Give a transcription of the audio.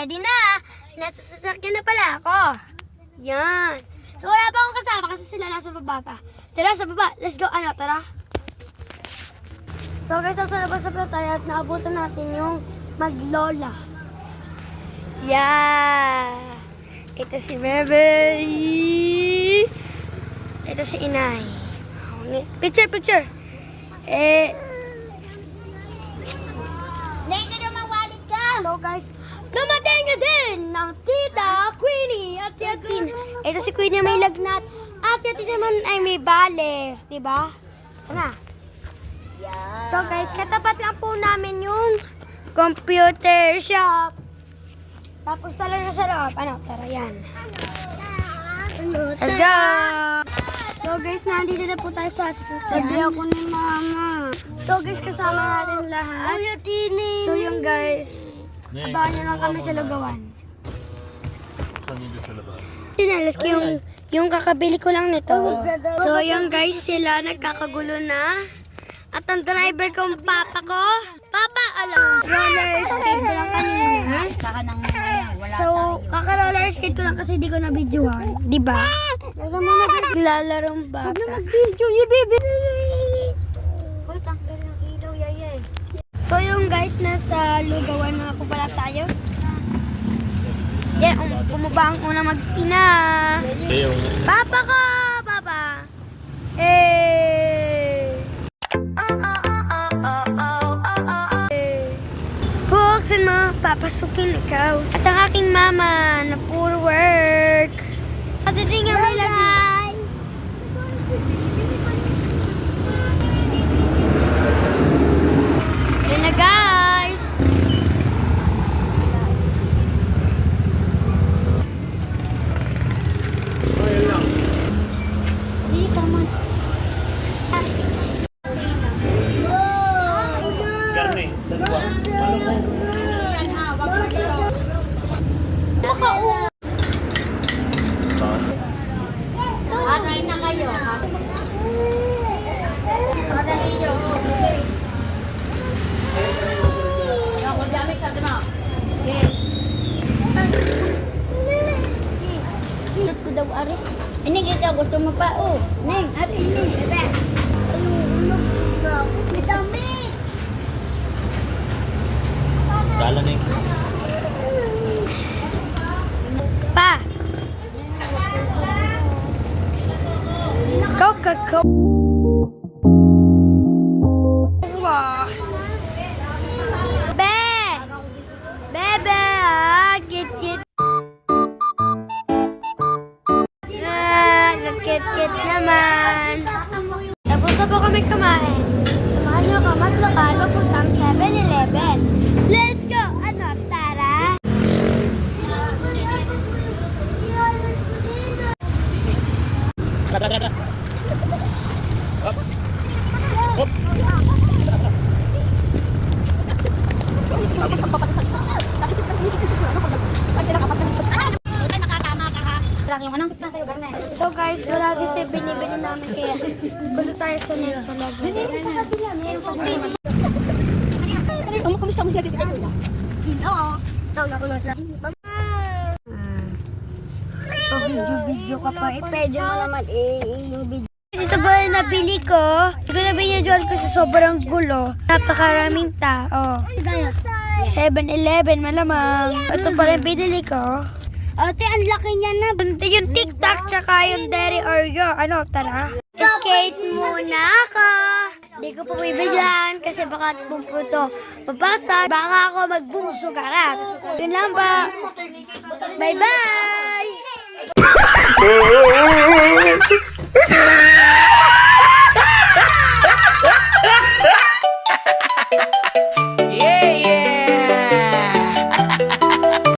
ready na. Nasa sasakyan na pala ako. Yan. So, wala pa akong kasama kasi sila nasa baba pa. Tara, sa baba. Let's go. Ano, tara. So guys, nasa labas na tayo at naabutan natin yung maglola. Yeah! Ito si Bebe. Ito si Inay. Picture, picture. Hindi na mawalit ka. So guys, dumating na din ng tita, Queenie at si Atin. Ito si Queenie may lagnat. At si Atin naman ay may bales. Diba? Tara. Yeah. So guys, katapat lang po namin yung computer shop. Tapos sala na sa loob. Ano? Tara yan. Let's go! So guys, nandito na po tayo sa sasakyan. Tabi ako ni Mama. So guys, kasama natin lahat. Kuya Tini. So yung guys, abangan nyo lang kami sa lugawan. Tinalas ko yung kakabili ko lang nito. So yung guys, sila nagkakagulo na. At ang driver kong papa ko, Papa, alam, roller skate ko lang kanina. Saka nang wala So, kaka-roller skate ko lang kasi di ko na-videohan. Diba? Nasa mo naglalarong bata. Huwag na mag-video, baby. So, yung guys, nasa lugawan na po pala tayo. Yan, bumaba ang una mag-ina. Papa ko! Papa! Buksan mo, papasukin ikaw. At ang aking mama na puro work. At tingnan mo lang. Yan na guys. Hindi tama. Karne, dalawa. Atay na kayo. Atay niyo. Ako dami ka na. Okay. Silot ko daw ari. Ini kita gusto mo pa oh. Neng, ari ini. Dami. Sala na yung... Pa! Coca-Cola! Be! Bebe! Kit-kit! Kit-kit naman! Tapos na po kami kumain. Samahan nyo ka maglakalo puntang 7-Eleven. Let's go! Ano? Tara! Hop. Hop. So guys, wala dito yung binibili namin kaya punta tayo sa next level. So video ka pa, i-pedyo mo naman yung video. Ito ba yung nabili ko? Hindi ko na binidyoan ko sa sobrang gulo. Napakaraming tao. 7-Eleven malamang. Ito pa rin binili ko. Ate, ang laki niya na. Ito yung TikTok tsaka yung Dairy Oreo. Ano, tara? Skate muna ako. Hindi ko po bibigyan kasi baka bumputo. Mabasa, baka ako magbumusugaran. Yun lang ba? Bye-bye!